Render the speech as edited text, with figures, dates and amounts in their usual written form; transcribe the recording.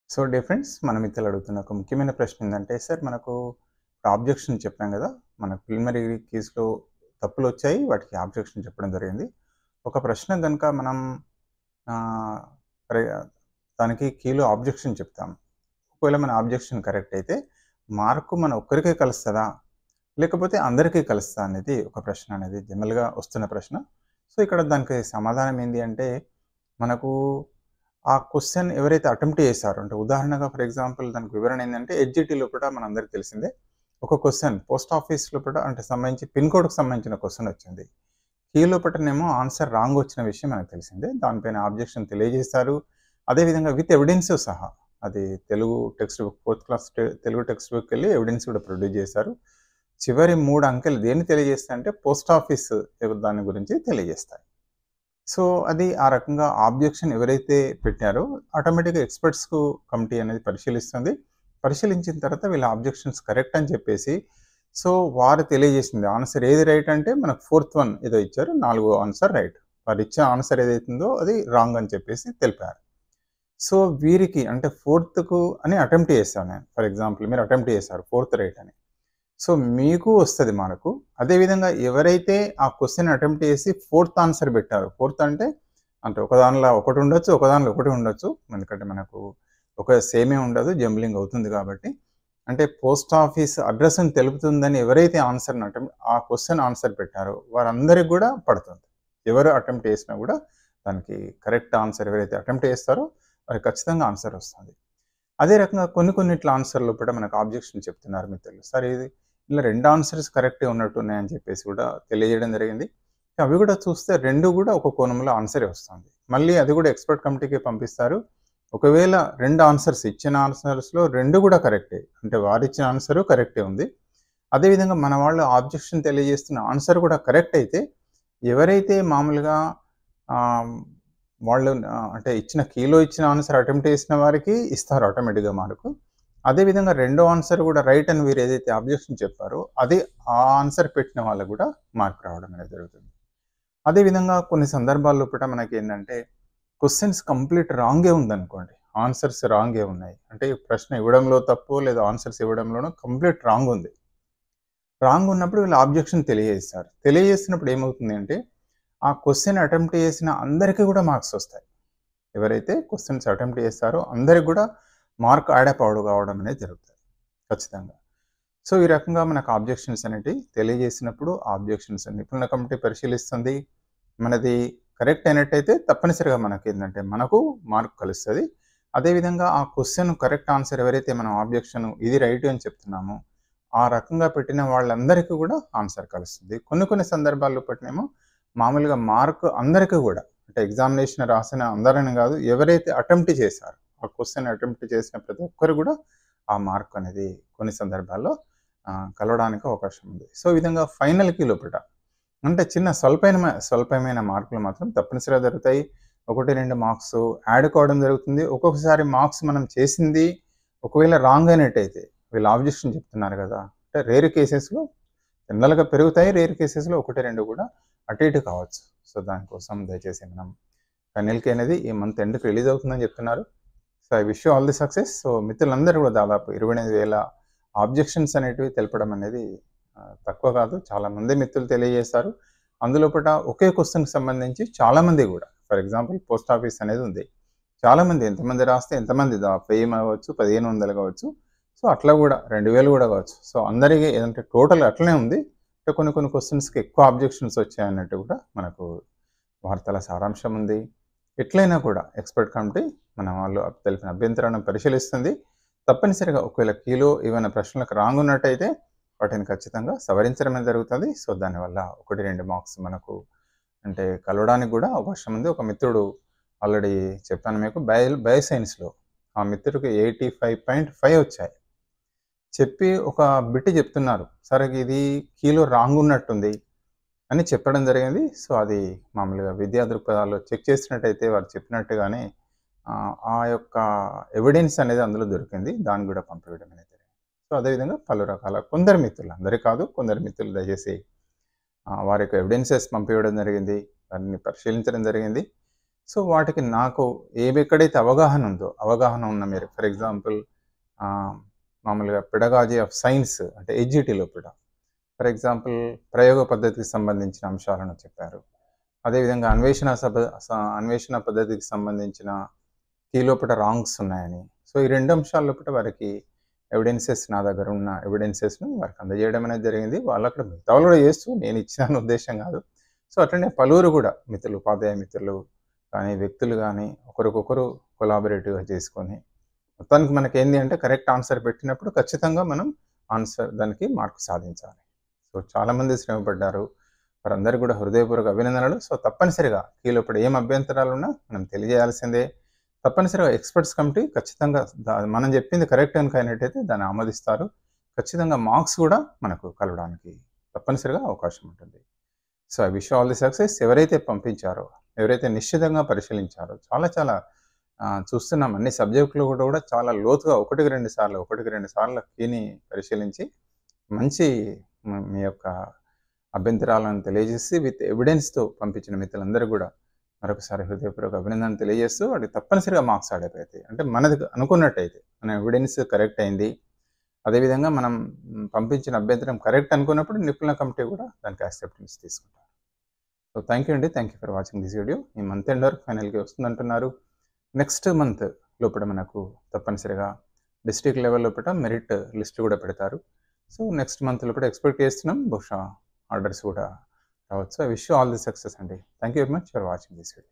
So difference మన మిత్రులు అడుగుతున్న ఒక ముఖ్యమైన ప్రశ్న ఏంటంటే సార్ మనకు ఆబ్జెక్షన్ చెప్పాం కదా మన ప్రిలిమినరీ కేసులో తప్పులు వచ్చాయి వాటికి ఆబ్జెక్షన్ చెప్పడం జరిగింది ఒక ప్రశ్న కనుక మనం ఆ, ప్ర- దానికి కీలో ఆబ్జెక్షన్ చెప్తాం ఒకవేళ మన ఆబ్జెక్షన్ కరెక్ట్ అయితే మార్కు మన ఒక్కరికే కలుస్తుందా లేకపోతే అందరికీ కలుస్తా అనేది ఒక ప్రశ్న అనేది జనరల్గా వస్తున్న ప్రశ్న సో ఇక్కడ దానికి సమాధానం ఏంటి అంటే మనకు ఆ క్వశ్చన్ ఎవరైతే అటెంప్ట్ చేశారో అంటే ఉదాహరణగా ఫర్ ఎగ్జాంపుల్ దానికి వివరణ ఏంటంటే ఎడ్జిటీ లోపల మనందరికీ తెలిసిందే ఒక క్వశ్చన్ పోస్ట్ ఆఫీస్ లోపల అంటే సంబంధించి పిన్ కోడ్కి సంబంధించిన క్వశ్చన్ వచ్చింది కీ లోపలనేమో ఆన్సర్ రాంగ్ వచ్చిన విషయం మనకు తెలిసిందే దానిపైన ఆబ్జెక్షన్ తెలియజేశారు అదేవిధంగా విత్ ఎవిడెన్స్ సహా అది Telugu text book fourth class Telugu text book వెళ్ళి ఎవిడెన్స్ కూడా ప్రొడ్యూస్ చేశారు చివరి 3 అంకెలు దేన్ని తెలియజేస్తాయి అంటే పోస్ట్ ఆఫీస్ దాని గురించి తెలియజేస్తాయి సో అది ఆ రకంగా ఆబ్జెక్షన్ ఎవరైతే పెట్టారో ఆటోమేటిక్గా ఎక్స్పర్ట్స్కు కమిటీ అనేది పరిశీలిస్తుంది పరిశీలించిన తర్వాత వీళ్ళ ఆబ్జెక్షన్స్ కరెక్ట్ అని చెప్పేసి సో వారు తెలియజేసింది ఆన్సర్ ఏది రైట్ అంటే మనకు 4th వన్ ఏదో ఇచ్చారు 4వ ఆన్సర్ రైట్ వారు ఇచ్చిన ఆన్సర్ ఏదైతుందో అది రాంగ్ అని చెప్పేసి తెలిపారు సో వీరికి అంటే 4th అని అటెంప్ట్ చేశాను నేను ఫర్ ఎగ్జాంపుల్ మీరు అటెంప్ట్ చేశారు 4th రైట్ అని సో మీకు వస్తుంది మనకు అదేవిధంగా ఎవరైతే ఆ క్వశ్చన్ అటెంప్ట్ చేసి 4th ఆన్సర్ పెట్టారు 4th అంటే ఒక దానిలో ఒకటి ఉండొచ్చు ఒక దానిలో ఒకటి ఉండొచ్చు ఎందుకంటే మనకు ఒక సేమే ఉండదు జంబ్లింగ్ అవుతుంది కాబట్టి అంటే పోస్ట్ ఆఫీస్ అడ్రస్ని తెలుపుతుందని ఎవరైతే ఆన్సర్ని ఆ క్వశ్చన్ ఆన్సర్ పెట్టారో వారందరికి కూడా పడుతుంది ఎవరు అటెంప్ట్ చేసినా కూడా దానికి కరెక్ట్ ఆన్సర్ ఎవరైతే అటెంప్ట్ చేస్తారో వారికి ఖచ్చితంగా ఆన్సర్ వస్తుంది అదే రకంగా కొన్ని ఇట్లా ఆన్సర్లో కూడా మనకు ఆబ్జెక్షన్ చెప్తున్నారు మిత్రులు సరే ఇది ఇలా 2 ఆన్సర్స్ కరెక్టే ఉన్నట్టు ఉన్నాయని చెప్పేసి కూడా తెలియజేయడం జరిగింది అవి కూడా చూస్తే 2 కూడా ఒక కోణంలో ఆన్సరే వస్తుంది మళ్ళీ అది కూడా ఎక్స్పర్ట్ కమిటీకి పంపిస్తారు ఒకవేళ 2 ఆన్సర్స్ ఇచ్చిన ఆన్సర్స్లో 2 కూడా కరెక్టే అంటే వారు ఇచ్చిన ఆన్సరు కరెక్టే ఉంది అదేవిధంగా మన వాళ్ళు ఆబ్జెక్షన్ తెలియజేస్తున్న ఆన్సర్ కూడా కరెక్ట్ అయితే ఎవరైతే మామూలుగా వాళ్ళు అంటే ఇచ్చిన కీలో ఇచ్చిన ఆన్సర్ అటెంప్ట్ చేసిన వారికి ఇస్తారు ఆటోమేటిక్గా మార్కు అదేవిధంగా 2వ ఆన్సర్ కూడా రైట్ అని వీరు ఏదైతే అబ్జెక్షన్ చెప్పారో అది ఆ ఆన్సర్ పెట్టిన వాళ్ళకు కూడా మార్క్ రావడం అనేది జరుగుతుంది అదేవిధంగా కొన్ని సందర్భాల్లో కూడా మనకి ఏంటంటే క్వశ్చన్స్ కంప్లీట్ రాంగే ఉందనుకోండి ఆన్సర్స్ రాంగే ఉన్నాయి అంటే ప్రశ్న ఇవ్వడంలో తప్పు లేదా ఆన్సర్స్ ఇవ్వడంలోనూ కంప్లీట్ రాంగ్ ఉంది రాంగ్ ఉన్నప్పుడు వీళ్ళు ఆబ్జెక్షన్ తెలియజేసినప్పుడు ఏమవుతుంది అంటే ఆ క్వశ్చన్ అటెంప్ట్ చేసిన అందరికీ కూడా మార్క్స్ వస్తాయి ఎవరైతే క్వశ్చన్స్ అటెంప్ట్ చేస్తారో అందరికి కూడా మార్క్ యాడప్ కావడం అనేది జరుగుతుంది ఖచ్చితంగా సో ఈ రకంగా మనకు ఆబ్జెక్షన్స్ అనేవి తెలియజేసినప్పుడు ఆబ్జెక్షన్స్ నిపుణుల కమిటీ పరిశీలిస్తుంది మనది కరెక్ట్ అయినట్టయితే తప్పనిసరిగా మనకి ఏంటంటే మనకు మార్క్ కలుస్తుంది అదేవిధంగా ఆ క్వశ్చన్ కరెక్ట్ ఆన్సర్ ఎవరైతే మనం ఆబ్జెక్షన్ ఇది రైట్ అని చెప్తున్నామో ఆ రకంగా పెట్టిన వాళ్ళందరికీ కూడా ఆన్సర్ కలుస్తుంది కొన్ని సందర్భాల్లో పెట్టినేమో మామూలుగా మార్క్ అందరికీ కూడా అంటే ఎగ్జామినేషన్ రాసిన అందరని కాదు ఎవరైతే అటెంప్ట్ చేశారో ఆ క్వశ్చన్ అటెంప్ట్ చేసిన ప్రతి ఒక్కరు కూడా ఆ మార్క్ అనేది కొన్ని సందర్భాల్లో కలవడానికి అవకాశం ఉంది సో ఈ విధంగా ఫైనల్కి లోపల అంటే చిన్న స్వల్పమైన మార్కులు మాత్రం తప్పనిసరిగా జరుగుతాయి 1-2 మార్క్స్ యాడ్ కావడం జరుగుతుంది ఒక్కొక్కసారి మార్క్స్ మనం చేసింది ఒకవేళ రాంగ్ అయినట్టయితే వీళ్ళు ఆబ్జెక్షన్ చెప్తున్నారు కదా అంటే రేర్ కేసెస్లో జనరల్గా పెరుగుతాయి రేర్ కేసెస్లో 1-2 కూడా అటు ఇటు కావచ్చు సో దానికోసం దయచేసి మనం ఫైనల్కి అనేది ఈ మంత్ ఎండ్కి రిలీజ్ అవుతుందని చెప్తున్నారు so I wish you all the success so మిత్రులందరూ కూడా దాదాపు 28,000 ఆబ్జెక్షన్స్ అనేటివి తెలపడం అనేది తక్కువ కాదు చాలామంది మిత్రులు తెలియజేస్తారు అందులోపట ఒకే క్వశ్చన్కి సంబంధించి చాలామంది కూడా ఫర్ ఎగ్జాంపుల్ పోస్ట్ ఆఫీస్ అనేది ఉంది చాలామంది ఎంతమంది రాస్తే ఎంతమంది 1000 కావచ్చు 1500 కావచ్చు సో అట్లా కూడా 2000 కూడా కావచ్చు సో అందరికీ ఏదంటే టోటల్ అట్లనే ఉంది అంటే కొన్ని క్వశ్చన్స్కి ఎక్కువ ఆబ్జెక్షన్స్ వచ్చాయన్నట్టు కూడా మనకు వార్తల సారాంశం ఉంది ఎట్లయినా కూడా ఎక్స్పర్ట్ కమిటీ మన వాళ్ళు తెలిపిన అభ్యంతరాలను పరిశీలిస్తుంది తప్పనిసరిగా ఒకవేళ కీలో ఏమైనా ప్రశ్నలకు రాంగ్ ఉన్నట్టయితే వాటిని ఖచ్చితంగా సవరించడమే జరుగుతుంది సో దానివల్ల 1-2 మార్క్స్ మనకు అంటే కలవడానికి కూడా అవకాశం ఉంది ఒక మిత్రుడు ఆల్రెడీ చెప్పాను మీకు బయోసైన్స్లో ఆ మిత్రుడికి 85.5 వచ్చాయి చెప్పి ఒక బిట్ చెప్తున్నారు సరే ఇది కీలో రాంగ్ ఉన్నట్టుంది అని చెప్పడం జరిగింది సో అది మామూలుగా విద్యా దృక్పథాల్లో చెక్ చేసినట్టయితే వారు చెప్పినట్టుగానే ఆ యొక్క ఎవిడెన్స్ అనేది అందులో దొరికింది దాన్ని కూడా పంపించడం అనేది జరిగింది సో అదేవిధంగా పలు రకాల కొందరు మిత్రులు అందరి కాదు కొందరు మిత్రులు దయచేసి వారి యొక్క ఎవిడెన్సెస్ పంపించడం జరిగింది దాన్ని పరిశీలించడం జరిగింది సో వాటికి నాకు ఎక్కడైతే అవగాహన ఉన్న మీరు ఫర్ ఎగ్జాంపుల్ మామూలుగా పెడగాజీ ఆఫ్ సైన్స్ అంటే ఎడ్జిటీ లోపల ఫర్ ఎగ్జాంపుల్ ప్రయోగ పద్ధతికి సంబంధించిన అంశాలను చెప్పారు. అదేవిధంగా అన్వేషణ పద్ధతికి సంబంధించిన కీ లోపల రాంగ్స్ ఉన్నాయని. సో ఈ 2 అంశాల లోపల వారికి నా దగ్గర ఉన్న ఎవిడెన్సెస్‌ను వారికి అందజేయడం అనేది జరిగింది. వాళ్ళక్కడ మిగతా వాళ్ళు కూడా చేస్తూ నేను ఇచ్చాను ఉద్దేశ్యం కాదు. సో అట్లనే పలువురు కూడా మిత్రులు, ఉపాధ్యాయ మిత్రులు కానీ, వ్యక్తులు కానీ ఒకరికొకరు కొలాబరేటివ్‌గా చేసుకొని మొత్తానికి మనకేంది అంటే కరెక్ట్ ఆన్సర్ పెట్టినప్పుడు ఖచ్చితంగా మనం దానికి మార్క్ సాధించాలి. సో చాలామంది శ్రమపడ్డారు. వారందరికీ కూడా హృదయపూర్వక అభినందనలు. సో తప్పనిసరిగా కీ లోపల ఏం అభ్యంతరాలున్నా మనం తెలియజేయాల్సిందే. తప్పనిసరిగా ఎక్స్‌పర్ట్స్ కమిటీ ఖచ్చితంగా మనం చెప్పింది కరెక్ట్ అయినట్టయితే దాన్ని ఆమోదిస్తారు. ఖచ్చితంగా మార్క్స్ కూడా మనకు కలవడానికి తప్పనిసరిగా అవకాశం ఉంటుంది. So I wish all the success. ఎవరైతే పంపించారో, ఎవరైతే నిశ్చితంగా పరిశీలించారో చాలా చూస్తున్నాం అన్ని సబ్జెక్టులు కూడా చాలా లోతుగా ఒకటికి రెండు సార్లు కీని పరిశీలించి మంచి మీ యొక్క అభ్యంతరాలను తెలియజేసి విత్ ఎవిడెన్స్‌తో పంపించిన మిత్రులందరూ కూడా మరొకసారి హృదయపూర్వక అభినందనలు తెలియజేస్తూ వాటికి తప్పనిసరిగా మార్క్స్ ఆడైపోతాయి. అంటే మనది అనుకున్నట్టయితే మన ఎవిడెన్స్ కరెక్ట్ అయింది. అదేవిధంగా మనం పంపించిన అభ్యంతరం కరెక్ట్ అనుకున్నప్పుడు నిపుణుల కమిటీ కూడా దానికి యాక్సెప్టెన్స్ తీసుకుంటారు. సో థ్యాంక్ యూ అండి. Thank you for watching this video. ఈ మంత్ ఎండ్ వరకు ఫైనల్‌గా వస్తుందంటున్నారు. నెక్స్ట్ మంత్ లోపల మనకు తప్పనిసరిగా డిస్ట్రిక్ట్ లెవెల్ లోపల మెరిట్ లిస్ట్ కూడా పెడతారు. సో నెక్స్ట్ మంత్ లోపల ఎక్స్పెక్ట్ చేస్తున్నాం. బహుశా ఆర్డర్స్ కూడా రావచ్చు. I wish you all the success అండి. Thank you very much for watching this video.